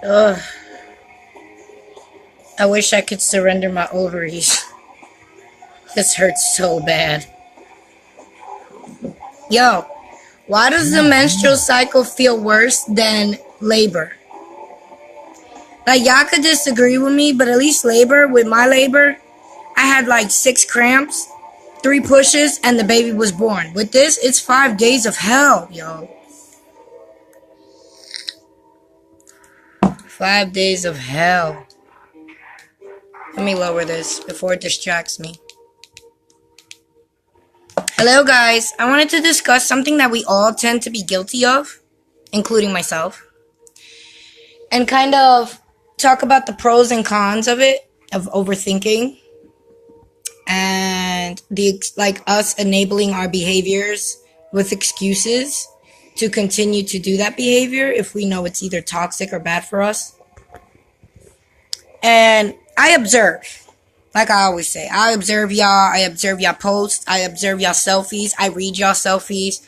Ugh. I wish I could surrender my ovaries. This hurts so bad. Yo, why does the menstrual cycle feel worse than labor? Like, y'all could disagree with me, but at least with my labor, I had like 6 cramps, 3 pushes, and the baby was born. With this, it's 5 days of hell, yo. 5 days of hell. Let me lower this before it distracts me. Hello, guys. I wanted to discuss something that we all tend to be guilty of, including myself, and kind of talk about the pros and cons of it, of overthinking, and us enabling our behaviors with excuses to continue to do that behavior if we know it's either toxic or bad for us. And I observe, like I always say, I observe y'all posts, I observe y'all selfies, I read y'all selfies,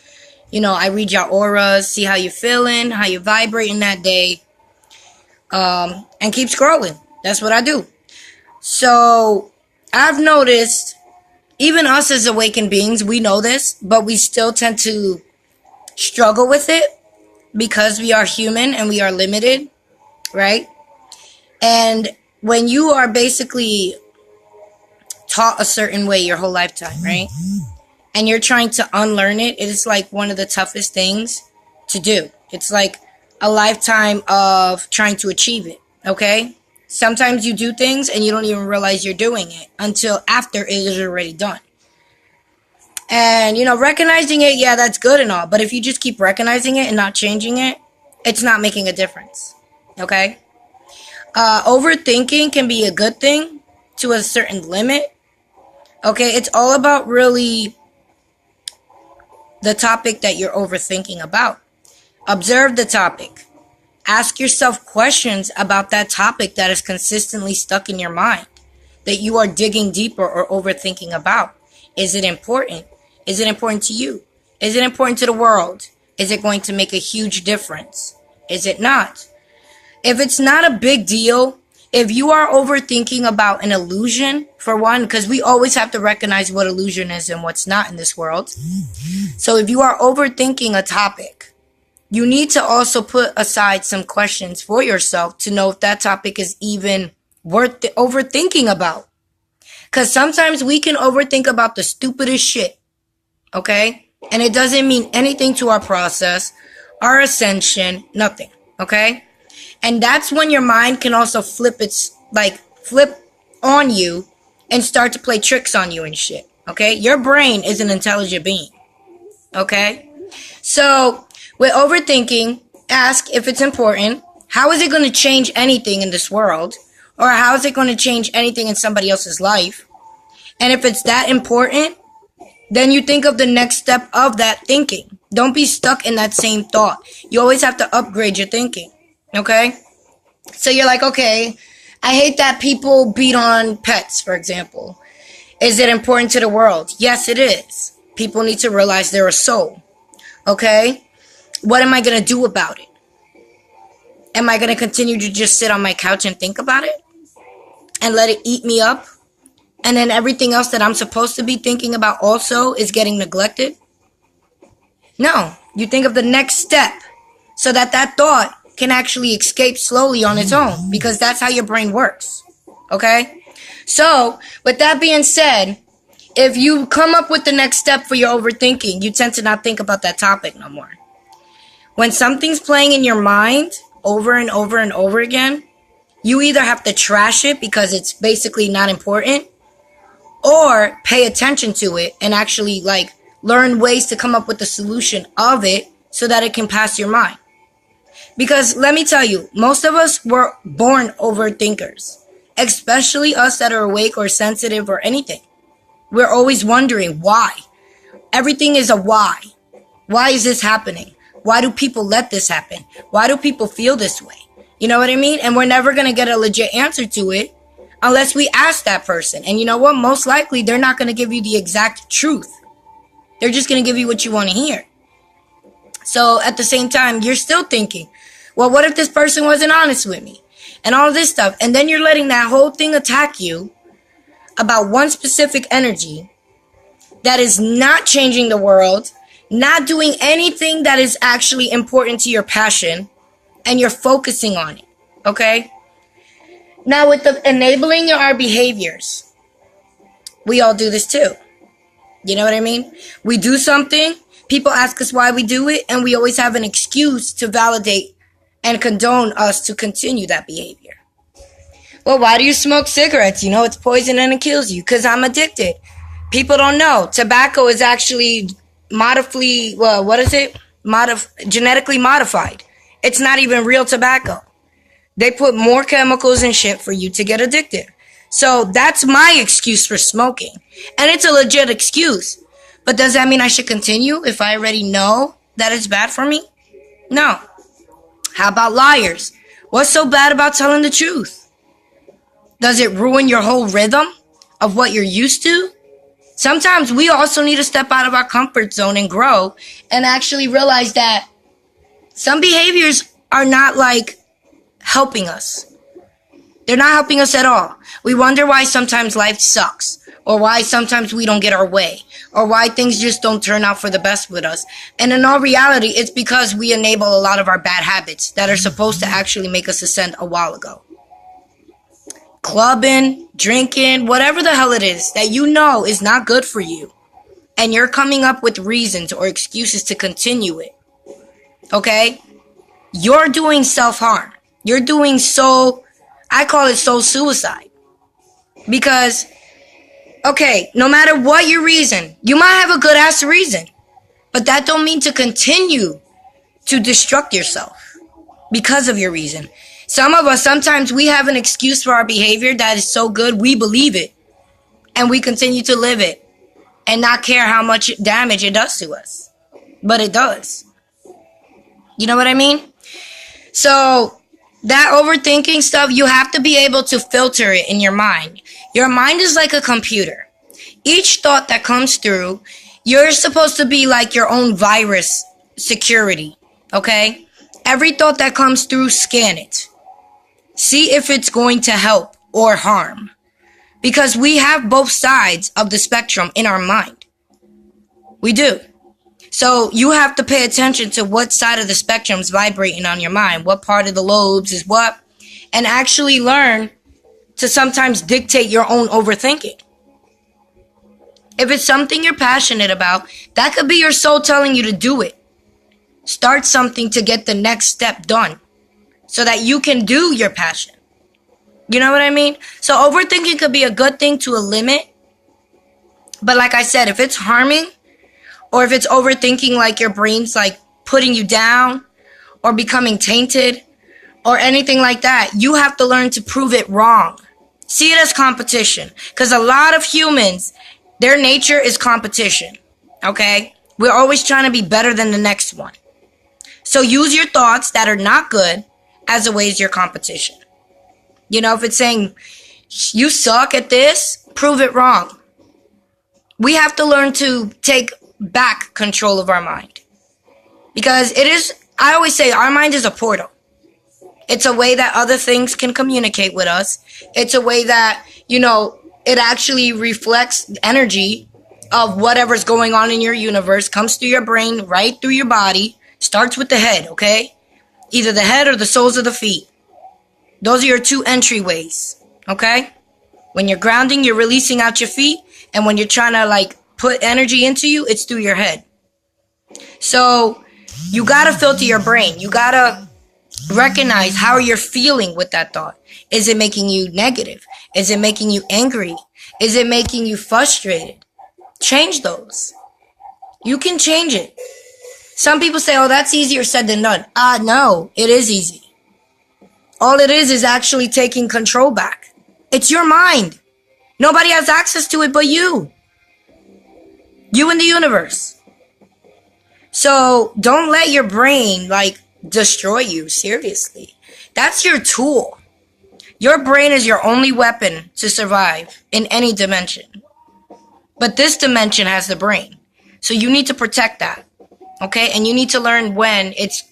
I read y'all auras, see how you're feeling, how you're vibrating that day, and keep scrolling. That's what I do. So I've noticed, even us as awakened beings, we know this, but we still tend to struggle with it because we are human and we are limited, right? And when you are basically taught a certain way your whole lifetime, right? And you're trying to unlearn it, it is like one of the toughest things to do. It's like a lifetime of trying to achieve it, okay? Sometimes you do things and you don't even realize you're doing it until after it is already done. And, recognizing it, yeah, that's good and all. But if you just keep recognizing it and not changing it, it's not making a difference, okay? Overthinking can be a good thing to a certain limit. Okay, it's all about really the topic that you're overthinking about. Observe the topic. Ask yourself questions about that topic that is consistently stuck in your mind, that you are digging deeper or overthinking about. Is it important? Is it important to you? Is it important to the world? Is it going to make a huge difference? Is it not? If it's not a big deal, if you are overthinking about an illusion, for one, because we always have to recognize what illusion is and what's not in this world. So if you are overthinking a topic, you need to also put aside some questions for yourself to know if that topic is even worth overthinking about. Because sometimes we can overthink about the stupidest shit, okay? And it doesn't mean anything to our process, our ascension, nothing, okay? And that's when your mind can also flip on you and start to play tricks on you and shit, okay? Your brain is an intelligent being, okay? So with overthinking, ask if it's important. How is it going to change anything in this world? Or how is it going to change anything in somebody else's life? And if it's that important, then you think of the next step of that thinking. Don't be stuck in that same thought. You always have to upgrade your thinking. Okay? So you're like, okay, I hate that people beat on pets, for example. Is it important to the world? Yes, it is. People need to realize they're a soul. Okay? What am I going to do about it? Am I going to continue to just sit on my couch and think about it? And let it eat me up? And then everything else that I'm supposed to be thinking about also is getting neglected? No. You think of the next step so that thought can actually escape slowly on its own, because that's how your brain works. Okay? So, with that being said, if you come up with the next step for your overthinking, you tend to not think about that topic no more. When something's playing in your mind over and over and over again, you either have to trash it because it's basically not important, or pay attention to it and actually learn ways to come up with the solution of it so that it can pass your mind. Because let me tell you, most of us were born overthinkers, especially us that are awake or sensitive or anything. We're always wondering why. Everything is a why. Why is this happening? Why do people let this happen? Why do people feel this way? You know what I mean? And we're never going to get a legit answer to it unless we ask that person. And you know what? Most likely, they're not going to give you the exact truth. They're just going to give you what you want to hear. So at the same time, you're still thinking, Well, what if this person wasn't honest with me? And all this stuff. And then you're letting that whole thing attack you about one specific energy that is not changing the world, not doing anything that is actually important to your passion, and you're focusing on it. Okay? Now, with the enabling our behaviors, we all do this too. You know what I mean? We do something, people ask us why we do it, and we always have an excuse to validate and condone us to continue that behavior. Well, why do you smoke cigarettes? You know it's poison and it kills you. Because I'm addicted. People don't know. Tobacco is actually genetically modified. It's not even real tobacco. They put more chemicals and shit for you to get addicted. So that's my excuse for smoking. And it's a legit excuse. But does that mean I should continue if I already know that it's bad for me? No. How about liars? What's so bad about telling the truth? Does it ruin your whole rhythm of what you're used to? Sometimes we also need to step out of our comfort zone and grow and actually realize that some behaviors are not helping us. They're not helping us at all. We wonder why sometimes life sucks, or why sometimes we don't get our way, or why things just don't turn out for the best with us. And in all reality, it's because we enable a lot of our bad habits that are supposed to actually make us ascend a while ago. Clubbing, drinking, whatever the hell it is that you know is not good for you, and you're coming up with reasons or excuses to continue it. Okay? You're doing self-harm. You're doing I call it soul suicide. Because, okay, no matter what your reason, you might have a good ass reason, but that don't mean to continue to destruct yourself because of your reason. Some of us, sometimes we have an excuse for our behavior that is so good, we believe it, and we continue to live it and not care how much damage it does to us. But it does. You know what I mean? So that overthinking stuff, you have to be able to filter it in your mind. Your mind is like a computer. Each thought that comes through, you're supposed to be like your own virus security, okay? Every thought that comes through, scan it. See if it's going to help or harm. Because we have both sides of the spectrum in our mind. We do. So you have to pay attention to what side of the spectrum is vibrating on your mind, what part of the lobes is what, and actually learn to sometimes dictate your own overthinking. If it's something you're passionate about, that could be your soul telling you to do it. Start something to get the next step done so that you can do your passion. You know what I mean? So overthinking could be a good thing to a limit. But like I said, if it's harming, or if it's overthinking like your brain's putting you down or becoming tainted or anything like that, you have to learn to prove it wrong. See it as competition. Because a lot of humans, their nature is competition. Okay? We're always trying to be better than the next one. So use your thoughts that are not good as a way as your competition. You know, if it's saying, you suck at this, prove it wrong. We have to learn to take back control of our mind. Because I always say, our mind is a portal. It's a way that other things can communicate with us. It's a way that, it actually reflects energy of whatever's going on in your universe, comes through your brain, right through your body, starts with the head, okay? Either the head or the soles of the feet. Those are your two entryways, okay? When you're grounding, you're releasing out your feet, and when you're trying to put energy into you, it's through your head. So you gotta filter your brain. You gotta recognize how you're feeling with that thought. Is it making you negative? Is it making you angry? Is it making you frustrated? Change those. You can change it. Some people say, oh, that's easier said than done. No, it is easy. All it is actually taking control back. It's your mind. Nobody has access to it but you. You and the universe. So don't let your brain destroy you. Seriously. That's your tool. Your brain is your only weapon to survive in any dimension. But this dimension has the brain. So you need to protect that. Okay? And you need to learn when it's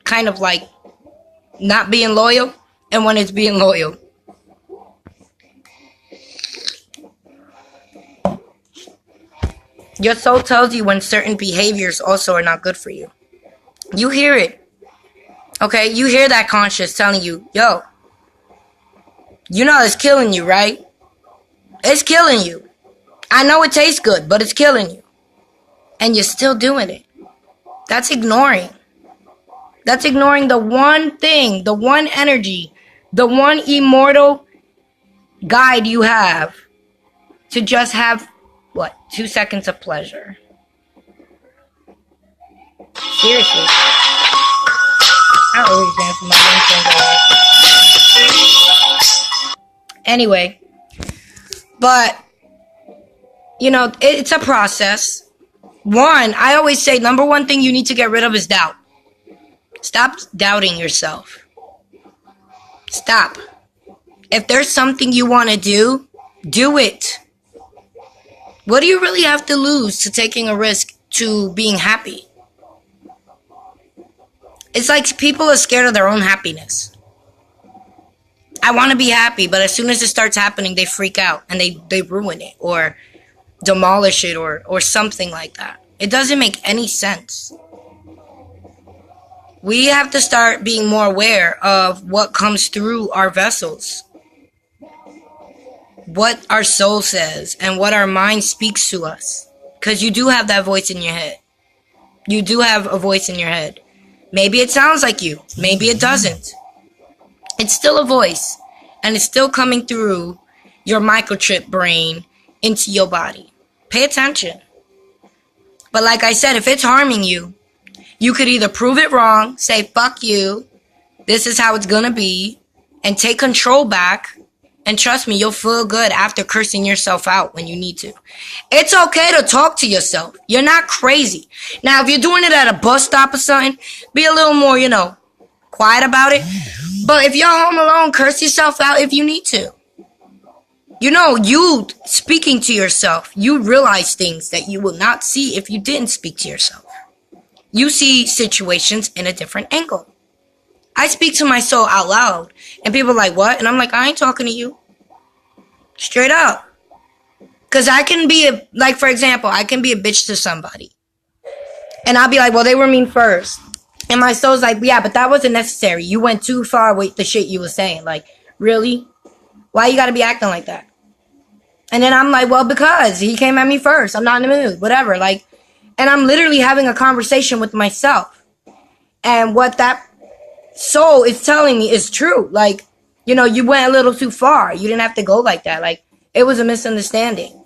kind of not being loyal and when it's being loyal. Your soul tells you when certain behaviors also are not good for you. You hear it. Okay? You hear that conscious telling you, yo, you know it's killing you, right? It's killing you. I know it tastes good, but it's killing you. And you're still doing it. That's ignoring. That's ignoring the one thing, the one energy, the one immortal guide you have to just have, 2 seconds of pleasure. Seriously. I always dance with my ring finger. Anyway. But, it's a process. One, I always say, number one thing you need to get rid of is doubt. Stop doubting yourself. Stop. If there's something you want to do it. What do you really have to lose to taking a risk to being happy? It's like people are scared of their own happiness. I want to be happy, but as soon as it starts happening, they freak out and they ruin it or demolish it or something like that. It doesn't make any sense. We have to start being more aware of what comes through our vessels. What our soul says and what our mind speaks to us. Because you do have that voice in your head. You do have a voice in your head. Maybe it sounds like you. Maybe it doesn't. It's still a voice. And it's still coming through your microchip brain into your body. Pay attention. But like I said, if it's harming you, you could either prove it wrong, say, fuck you, this is how it's gonna be, and take control back. And trust me, you'll feel good after cursing yourself out when you need to. It's okay to talk to yourself. You're not crazy. Now, if you're doing it at a bus stop or something, be a little more, quiet about it. But if you're home alone, curse yourself out if you need to. You speaking to yourself, you realize things that you will not see if you didn't speak to yourself. You see situations in a different angle. I speak to my soul out loud, and people are like, what? And I'm like, I ain't talking to you. Straight up. Because I can be for example, I can be a bitch to somebody. And I'll be like, well, they were mean first. And my soul's like, yeah, but that wasn't necessary. You went too far with the shit you were saying. Like, really? Why you gotta be acting like that? And then I'm like, well, because he came at me first. I'm not in the mood. Whatever. And I'm literally having a conversation with myself. And what that soul is telling me is true. You went a little too far. You didn't have to go like that. It was a misunderstanding.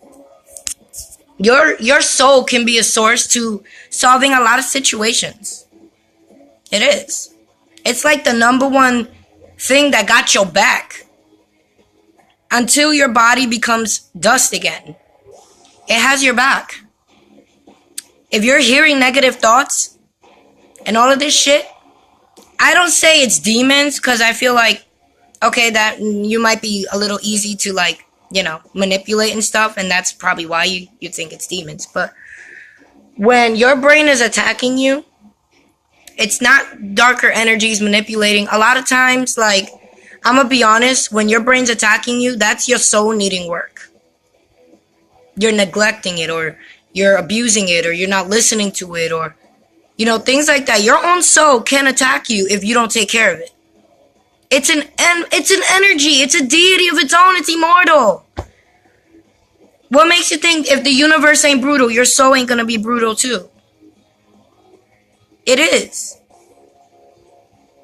Your soul can be a source to solving a lot of situations. It is. It's like the number one thing that got your back. Until your body becomes dust again. It has your back. If you're hearing negative thoughts and all of this shit, I don't say it's demons because I feel like, okay, that you might be a little easy to manipulate and stuff. And that's probably why you think it's demons. But when your brain is attacking you, it's not darker energies manipulating. A lot of times, I'm going to be honest, when your brain's attacking you, that's your soul needing work. You're neglecting it or you're abusing it or you're not listening to it or, things like that. Your own soul can attack you if you don't take care of it. It's an energy. It's a deity of its own. It's immortal. What makes you think if the universe ain't brutal, your soul ain't going to be brutal too? It is.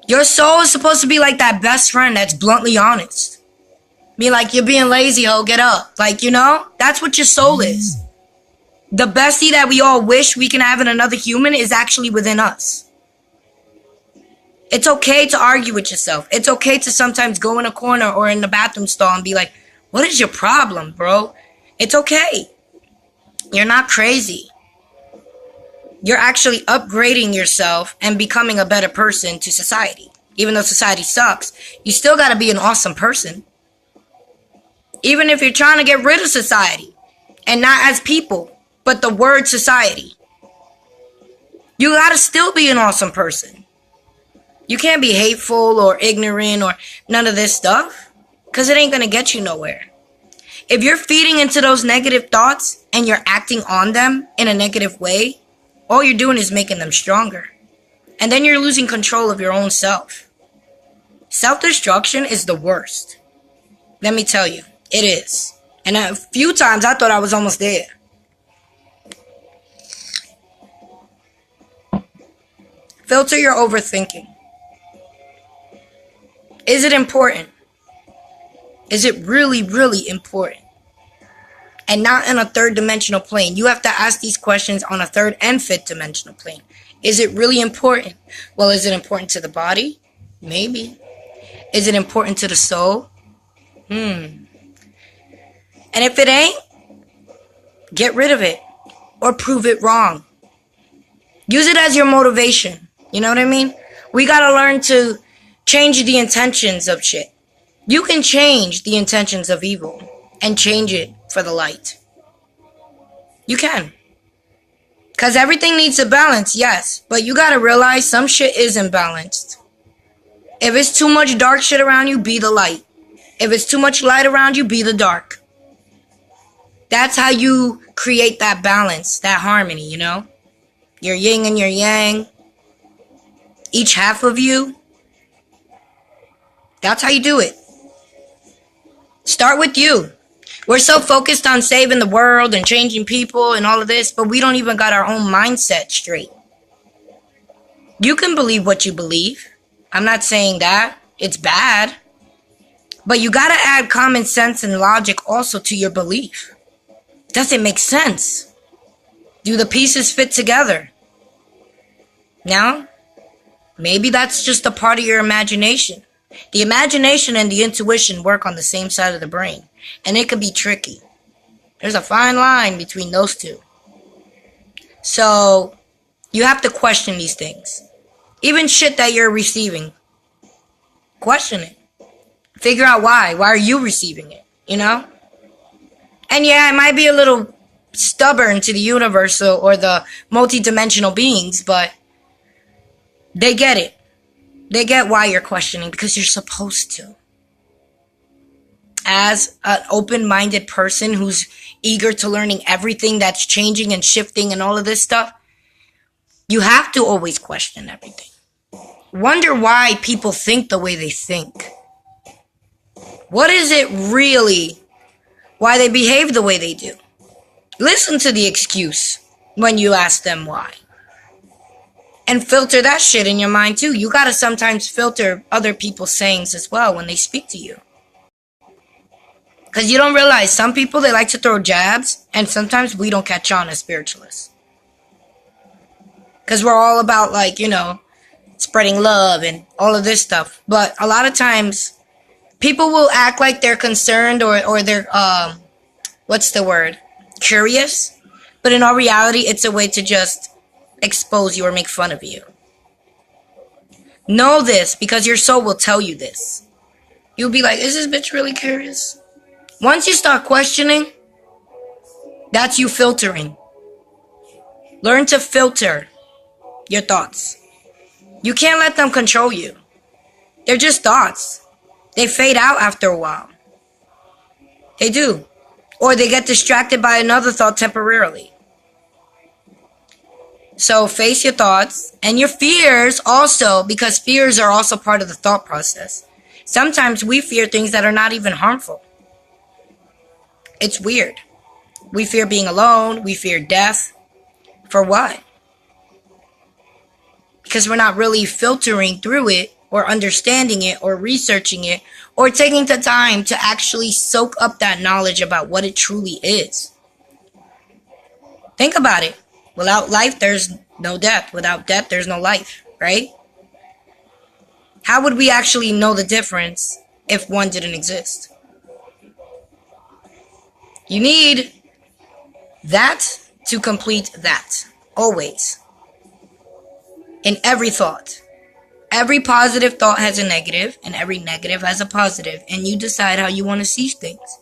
Your soul is supposed to be like that best friend that's bluntly honest. Be like, you're being lazy, ho, get up. That's what your soul is. The bestie that we all wish we can have in another human is actually within us. It's okay to argue with yourself. It's okay to sometimes go in a corner or in the bathroom stall and be like, what is your problem, bro? It's okay. You're not crazy. You're actually upgrading yourself and becoming a better person to society. Even though society sucks, you still gotta be an awesome person. Even if you're trying to get rid of society. And not as people, but the word society. You gotta still be an awesome person. You can't be hateful or ignorant or none of this stuff, because it ain't going to get you nowhere. If you're feeding into those negative thoughts and you're acting on them in a negative way, all you're doing is making them stronger. And then you're losing control of your own self. Self-destruction is the worst. Let me tell you, it is. And a few times I thought I was almost there. Filter your overthinking. Is it important? Is it really, really important? And not in a third dimensional plane. You have to ask these questions on a third and fifth dimensional plane. Is it really important? Well, is it important to the body? Maybe. Is it important to the soul? And if it ain't, get rid of it or prove it wrong. Use it as your motivation. You know what I mean? We gotta learn to change the intentions of shit. You can change the intentions of evil and change it for the light. You can. Because everything needs a balance, yes. But you gotta realize some shit isn't balanced. If it's too much dark shit around you, be the light. If it's too much light around you, be the dark. That's how you create that balance, that harmony, you know? Your yin and your yang. Each half of you. That's how you do it. Start with you. We're so focused on saving the world and changing people and all of this, but we don't even got our own mindset straight. You can believe what you believe. I'm not saying that. It's bad. But you gotta add common sense and logic also to your belief. Does it make sense? Do the pieces fit together? Now, maybe that's just a part of your imagination. The imagination and the intuition work on the same side of the brain, and it can be tricky. There's a fine line between those two. So, you have to question these things. Even shit that you're receiving. Question it. Figure out why. Why are you receiving it? You know? And yeah, it might be a little stubborn to the universal or the multidimensional beings, but they get it. They get why you're questioning, because you're supposed to. As an open-minded person who's eager to learning everything that's changing and shifting and all of this stuff, you have to always question everything. Wonder why people think the way they think. What is it really why they behave the way they do? Listen to the excuse when you ask them why. And filter that shit in your mind too. You gotta sometimes filter other people's sayings as well when they speak to you. Because you don't realize some people, they like to throw jabs, and sometimes we don't catch on as spiritualists. Because we're all about, like, you know, spreading love and all of this stuff. But a lot of times, people will act like they're concerned or they're, what's the word? Curious. But in all reality, it's a way to just expose you or make fun of you. Know this, because your soul will tell you this. You'll be like, is this bitch really curious? Once you start questioning, that's you filtering. Learn to filter your thoughts. You can't let them control you. They're just thoughts. They fade out after a while. They do. Or they get distracted by another thought temporarily. So face your thoughts and your fears also, because fears are also part of the thought process. Sometimes we fear things that are not even harmful. It's weird. We fear being alone. We fear death. For what? Because we're not really filtering through it or understanding it or researching it or taking the time to actually soak up that knowledge about what it truly is. Think about it. Without life, there's no death. Without death, there's no life, right? How would we actually know the difference if one didn't exist? You need that to complete that. Always. In every thought. Every positive thought has a negative, and every negative has a positive, and you decide how you want to see things.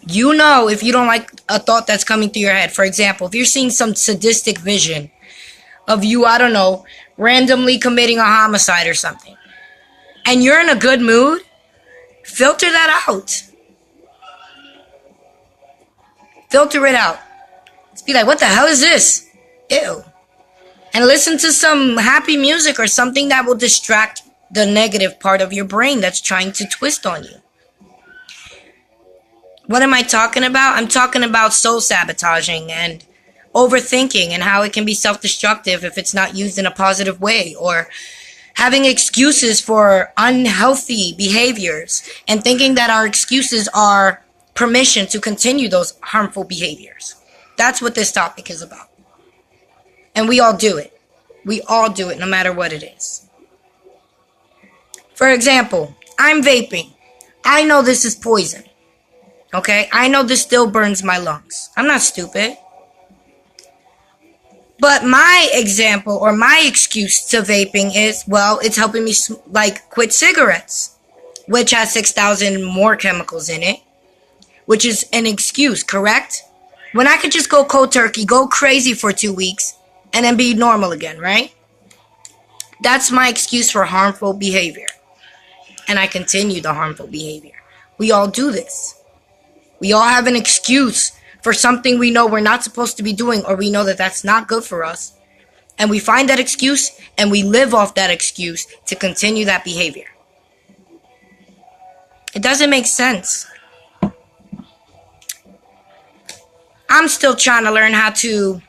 You know if you don't like a thought that's coming through your head. For example, if you're seeing some sadistic vision of you, I don't know, randomly committing a homicide or something, and you're in a good mood, filter that out. Filter it out. Just be like, what the hell is this? Ew. And listen to some happy music or something that will distract the negative part of your brain that's trying to twist on you. What am I talking about? I'm talking about soul sabotaging and overthinking and how it can be self-destructive if it's not used in a positive way, or having excuses for unhealthy behaviors and thinking that our excuses are permission to continue those harmful behaviors. That's what this topic is about. And we all do it. We all do it no matter what it is. For example, I'm vaping. I know this is poison. Okay? I know this still burns my lungs. I'm not stupid. But my example or my excuse to vaping is, well, it's helping me quit cigarettes, which has 6,000 more chemicals in it, which is an excuse, correct? When I could just go cold turkey, go crazy for 2 weeks, and then be normal again, right? That's my excuse for harmful behavior. And I continue the harmful behavior. We all do this. We all have an excuse for something we know we're not supposed to be doing, or we know that that's not good for us. And we find that excuse and we live off that excuse to continue that behavior. It doesn't make sense. I'm still trying to learn how to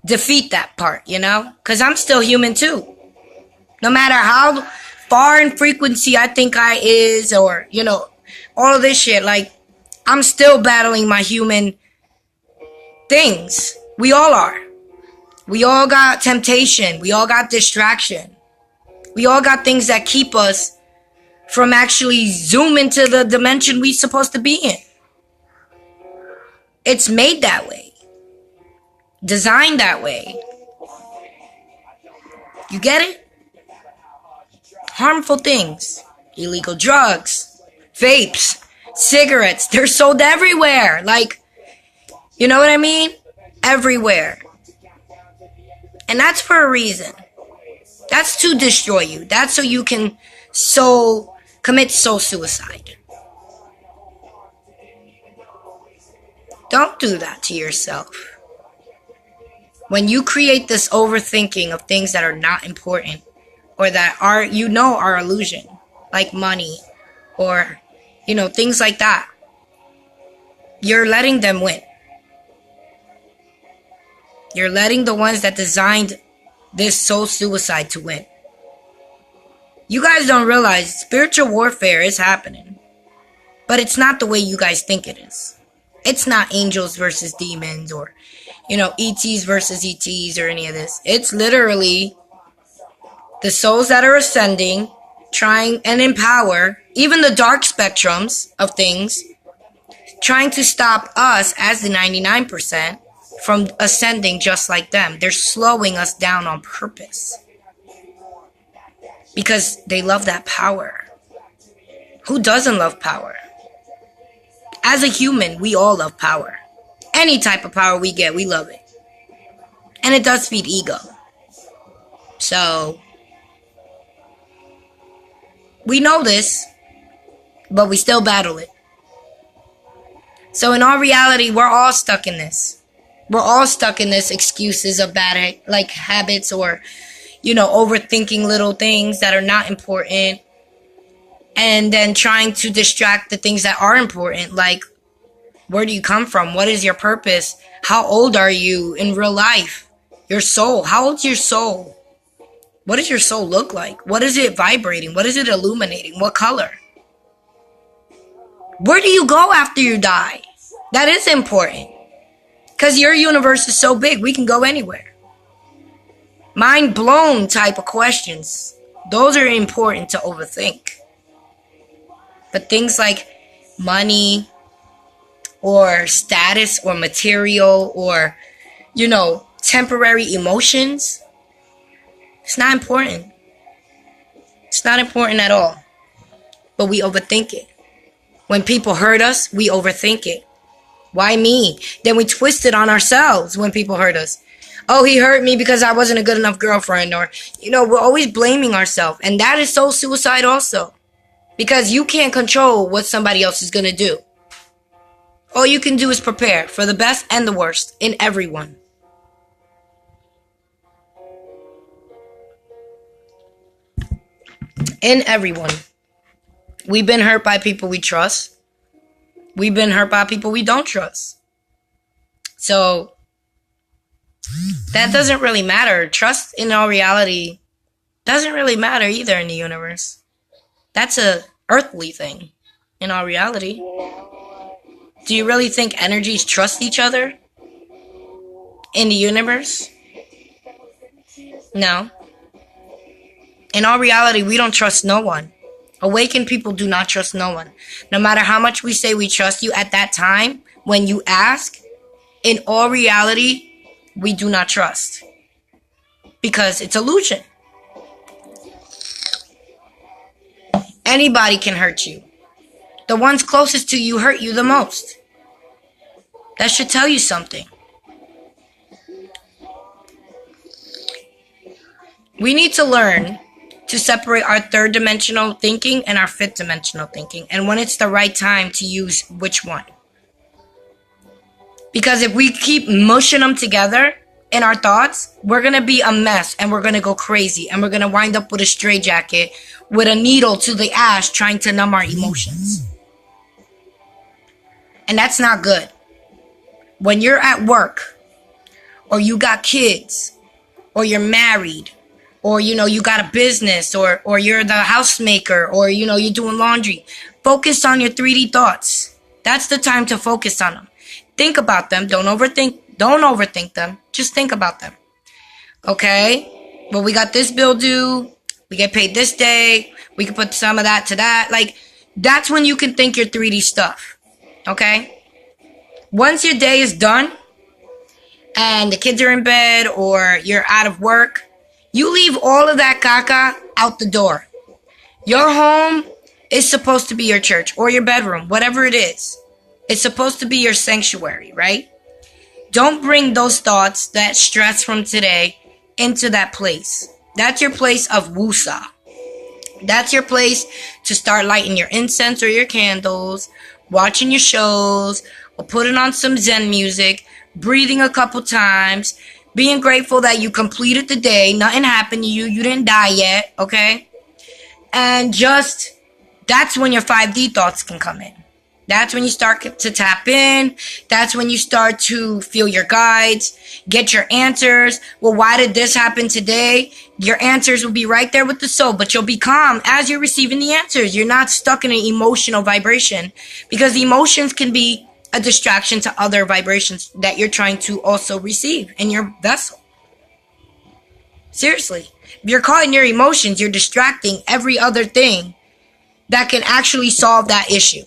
defeat that part, you know? Because I'm still human too. No matter how far in frequency I think I is, or, you know, all of this shit, like, I'm still battling my human things. We all are. We all got temptation. We all got distraction. We all got things that keep us from actually zoom into the dimension we're supposed to be in. It's made that way. Designed that way. You get it? Harmful things. Illegal drugs. Vapes. Cigarettes. They're sold everywhere. Like, you know what I mean? Everywhere. And that's for a reason. That's to destroy you. That's so you can commit soul suicide. Don't do that to yourself. When you create this overthinking of things that are not important, or that are, you know, are illusion, like money, or, you know, things like that, you're letting them win. You're letting the ones that designed this soul suicide to win. You guys don't realize spiritual warfare is happening, but it's not the way you guys think it is. It's not angels versus demons, or, you know, ETs versus ETs, or any of this. It's literally the souls that are ascending, trying and empower even the dark spectrums of things, trying to stop us as the 99% from ascending just like them. They're slowing us down on purpose because they love that power. Who doesn't love power? As a human, we all love power. Any type of power we get, we love it. And it does feed ego. So, we know this, but we still battle it. So in all reality, we're all stuck in this. We're all stuck in this excuses of bad, like, habits, or, you know, overthinking little things that are not important, and then trying to distract the things that are important, like, where do you come from? What is your purpose? How old are you in real life? Your soul. How old's your soul? What does your soul look like? What is it vibrating? What is it illuminating? What color? Where do you go after you die? That is important. Because your universe is so big, we can go anywhere. Mind blown type of questions. Those are important to overthink. But things like money, or status, or material, or, you know, temporary emotions, it's not important. It's not important at all. But we overthink it. When people hurt us, we overthink it. Why me? Then we twist it on ourselves when people hurt us. Oh, he hurt me because I wasn't a good enough girlfriend. Or, we're always blaming ourselves. And that is soul suicide also. Because you can't control what somebody else is going to do. All you can do is prepare for the best and the worst in everyone. In everyone. We've been hurt by people we trust. We've been hurt by people we don't trust. So, that doesn't really matter. Trust, in all reality, doesn't really matter either in the universe. That's a earthly thing, in all reality. Do you really think energies trust each other in the universe? No. In all reality, we don't trust no one. Awakened people do not trust no one. No matter how much we say we trust you at that time, when you ask, in all reality, we do not trust. Because it's illusion. Anybody can hurt you. The ones closest to you hurt you the most. That should tell you something. We need to learn to separate our third dimensional thinking and our fifth dimensional thinking, and when it's the right time to use which one. Because if we keep mushing them together in our thoughts, we're going to be a mess, and we're going to go crazy, and we're going to wind up with a straitjacket with a needle to the ass trying to numb our emotions. And that's not good. When you're at work, or you got kids, or you're married, or, you got a business, or you're the housemaker, or, you're doing laundry. Focus on your 3D thoughts. That's the time to focus on them. Think about them. Don't overthink them. Just think about them. Okay? Well, we got this bill due. We get paid this day. We can put some of that to that. Like, that's when you can think your 3D stuff. Okay? Once your day is done, and the kids are in bed, or you're out of work, you leave all of that caca out the door. Your home is supposed to be your church or your bedroom, whatever it is. It's supposed to be your sanctuary, right? Don't bring those thoughts, that stress from today, into that place. That's your place of wusa. That's your place to start lighting your incense or your candles, watching your shows, or putting on some Zen music, breathing a couple times, being grateful that you completed the day, nothing happened to you, you didn't die yet, okay? And that's when your 5D thoughts can come in. That's when you start to tap in. That's when you start to feel your guides, get your answers. Well, why did this happen today? Your answers will be right there with the soul, but you'll be calm as you're receiving the answers. You're not stuck in an emotional vibration, because the emotions can be a distraction to other vibrations that you're trying to also receive in your vessel. Seriously. If you're caught in your emotions, you're distracting every other thing that can actually solve that issue,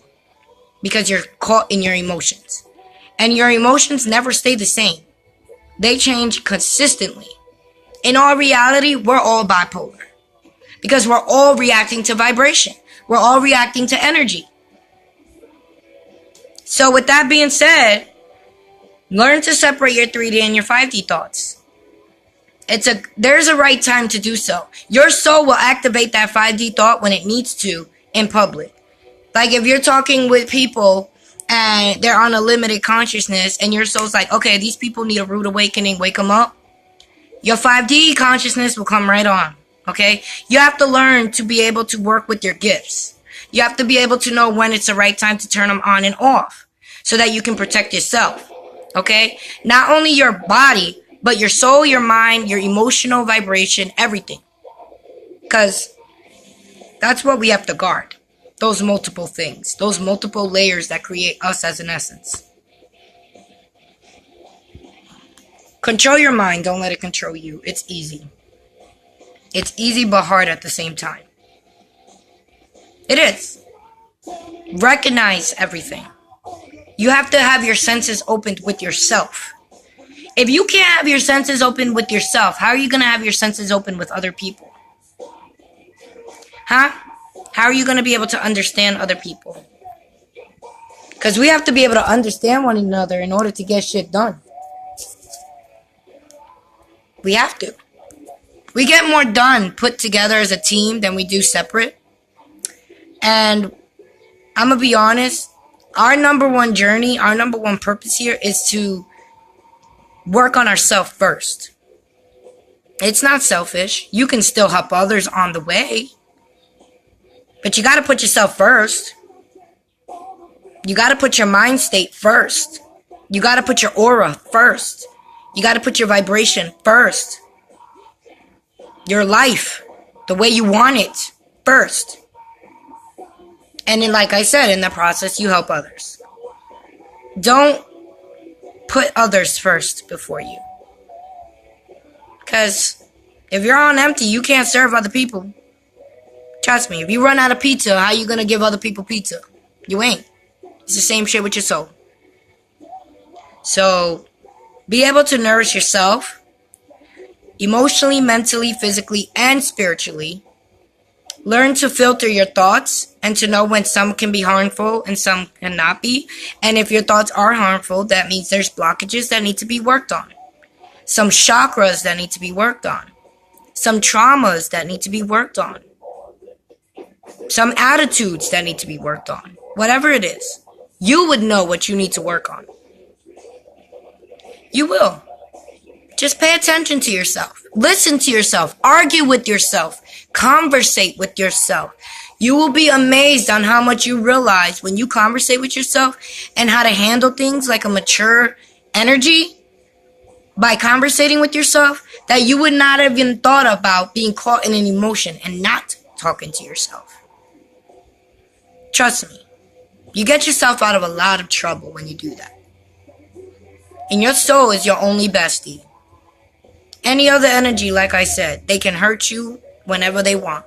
because you're caught in your emotions. And your emotions never stay the same. They change consistently. In all reality, we're all bipolar, because we're all reacting to vibration. We're all reacting to energy. So with that being said, learn to separate your 3D and your 5D thoughts. There's a right time to do so. Your soul will activate that 5D thought when it needs to in public. Like if you're talking with people and they're on a limited consciousness and your soul's like, okay, these people need a rude awakening, wake them up. Your 5D consciousness will come right on. Okay? You have to learn to be able to work with your gifts. You have to be able to know when it's the right time to turn them on and off so that you can protect yourself. Okay? Not only your body, but your soul, your mind, your emotional vibration, everything. Because that's what we have to guard. Those multiple things. Those multiple layers that create us as an essence. Control your mind. Don't let it control you. It's easy. It's easy but hard at the same time. It is. Recognize everything. You have to have your senses opened with yourself. If you can't have your senses open with yourself, how are you going to have your senses open with other people? Huh? How are you going to be able to understand other people? Because we have to be able to understand one another in order to get shit done. We have to. We get more done put together as a team than we do separate. And I'm going to be honest, our number one journey, our number one purpose here is to work on ourselves first. It's not selfish. You can still help others on the way. But you got to put yourself first. You got to put your mind state first. You got to put your aura first. You got to put your vibration first. Your life, the way you want it, first. And then, like I said, in the process, you help others. Don't put others first before you. Because if you're on empty, you can't serve other people. Trust me, if you run out of pizza, how you going to give other people pizza? You ain't. It's the same shit with your soul. So, be able to nourish yourself emotionally, mentally, physically, and spiritually. Learn to filter your thoughts and to know when some can be harmful and some cannot be. And if your thoughts are harmful, that means there's blockages that need to be worked on. Some chakras that need to be worked on. Some traumas that need to be worked on. Some attitudes that need to be worked on. Whatever it is, you would know what you need to work on. You will. Just pay attention to yourself. Listen to yourself. Argue with yourself. Conversate with yourself. You will be amazed on how much you realize when you conversate with yourself and how to handle things like a mature energy by conversating with yourself that you would not have even thought about being caught in an emotion and not talking to yourself. Trust me. You get yourself out of a lot of trouble when you do that. And your soul is your only bestie. Any other energy, like I said, they can hurt you whenever they want.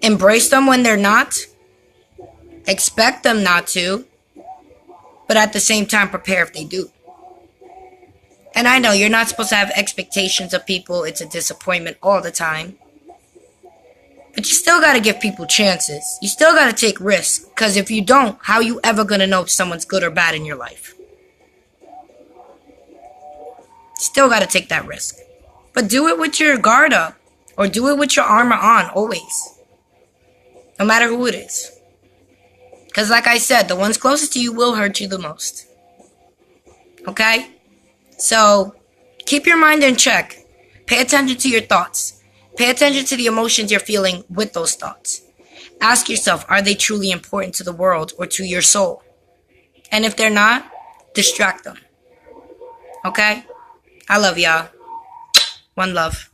Embrace them when they're not. Expect them not to. But at the same time, prepare if they do. And I know you're not supposed to have expectations of people. It's a disappointment all the time. But you still got to give people chances. You still got to take risks. Because if you don't, how are you ever going to know if someone's good or bad in your life? Still got to take that risk. But do it with your guard up. Or do it with your armor on, always. No matter who it is. Because like I said, the ones closest to you will hurt you the most. Okay? So, keep your mind in check. Pay attention to your thoughts. Pay attention to the emotions you're feeling with those thoughts. Ask yourself, are they truly important to the world or to your soul? And if they're not, distract them. Okay? I love y'all. One love.